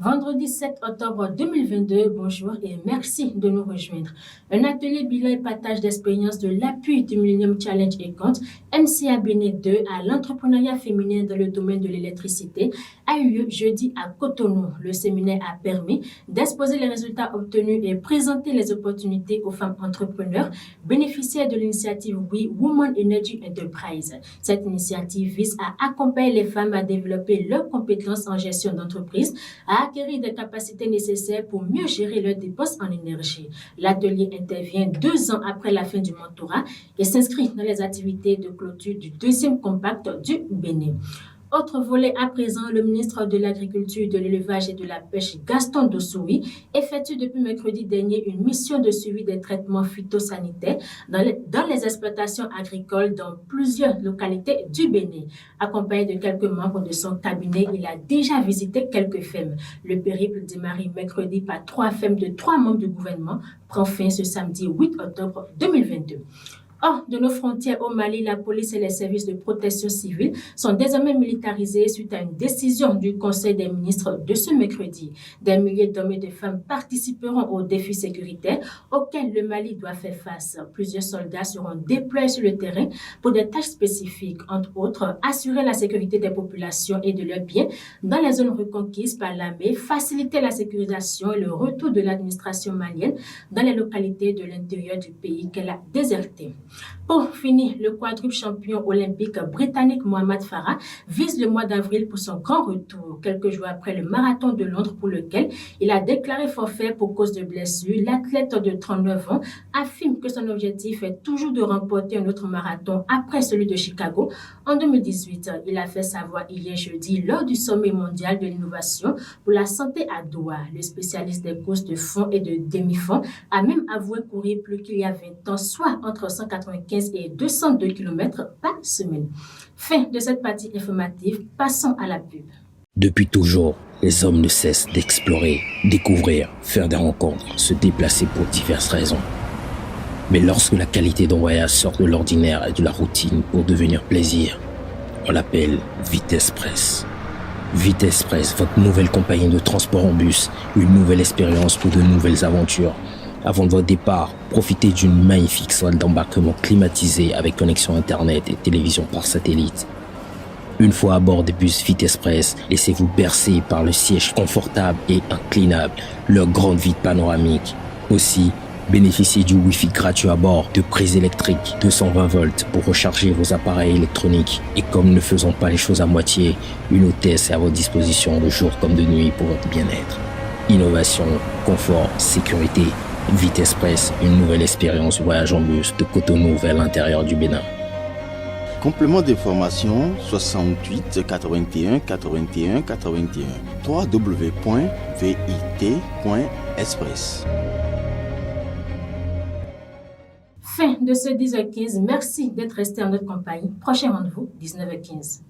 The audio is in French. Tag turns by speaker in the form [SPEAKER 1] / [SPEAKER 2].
[SPEAKER 1] Vendredi 7 octobre 2022, bonjour et merci de nous rejoindre. Un atelier bilan et partage d'expérience de l'appui du Millennium Challenge et compte MCA Bénin 2 à l'entrepreneuriat féminin dans le domaine de l'électricité a eu lieu jeudi à Cotonou. Le séminaire a permis d'exposer les résultats obtenus et présenter les opportunités aux femmes entrepreneurs bénéficiaires de l'initiative We Women Energy Enterprise. Cette initiative vise à accompagner les femmes à développer leurs compétences en gestion d'entreprise, à acquérir des capacités nécessaires pour mieux gérer leurs dépenses en énergie. L'atelier intervient 2 ans après la fin du mentorat et s'inscrit dans les activités de clôture du deuxième compact du Bénin. Autre volet à présent, le ministre de l'Agriculture, de l'Élevage et de la Pêche, Gaston Dossoui, effectue depuis mercredi dernier une mission de suivi des traitements phytosanitaires dans les exploitations agricoles dans plusieurs localités du Bénin. Accompagné de quelques membres de son cabinet, il a déjà visité quelques fermes. Le périple démarré mercredi par 3 fermes de 3 membres du gouvernement prend fin ce samedi 8 octobre 2022. Hors de nos frontières au Mali, la police et les services de protection civile sont désormais militarisés suite à une décision du Conseil des ministres de ce mercredi. Des milliers d'hommes et de femmes participeront aux défis sécuritaires auxquels le Mali doit faire face. Plusieurs soldats seront déployés sur le terrain pour des tâches spécifiques, entre autres assurer la sécurité des populations et de leurs biens dans les zones reconquises par l'armée, faciliter la sécurisation et le retour de l'administration malienne dans les localités de l'intérieur du pays qu'elle a désertées. Pour finir, le quadruple champion olympique britannique Mohamed Farah vise le mois d'avril pour son grand retour. Quelques jours après le marathon de Londres pour lequel il a déclaré forfait pour cause de blessure, l'athlète de 39 ans affirme que son objectif est toujours de remporter un autre marathon après celui de Chicago en 2018. Il a fait savoir hier jeudi lors du sommet mondial de l'innovation pour la santé à Doha. Le spécialiste des courses de fond et de demi-fond a même avoué courir plus qu'il y a 20 ans, soit entre 195 et 202 km par semaine. Fin de cette partie informative, passons à la pub.
[SPEAKER 2] Depuis toujours, les hommes ne cessent d'explorer, découvrir, faire des rencontres, se déplacer pour diverses raisons. Mais lorsque la qualité d'un voyage sort de l'ordinaire et de la routine pour devenir plaisir, on l'appelle Vitespress. Vitespress, votre nouvelle compagnie de transport en bus, une nouvelle expérience pour de nouvelles aventures. Avant votre départ, profitez d'une magnifique salle d'embarquement climatisée avec connexion Internet et télévision par satellite. Une fois à bord des bus Vitespress, laissez-vous bercer par le siège confortable et inclinable, leur grande vitre panoramique. Aussi, bénéficiez du Wi-Fi gratuit à bord, de prises électriques 220 volts pour recharger vos appareils électroniques. Et comme ne faisons pas les choses à moitié, une hôtesse est à votre disposition de jour comme de nuit pour votre bien-être. Innovation, confort, sécurité. Vitespress, une nouvelle expérience voyage en bus de Cotonou vers l'intérieur du Bénin.
[SPEAKER 3] Complément d'information 68 81 81 81 www.vit.express.
[SPEAKER 1] Fin de ce 10h15. Merci d'être resté en notre compagnie. Prochain rendez-vous, 19h15.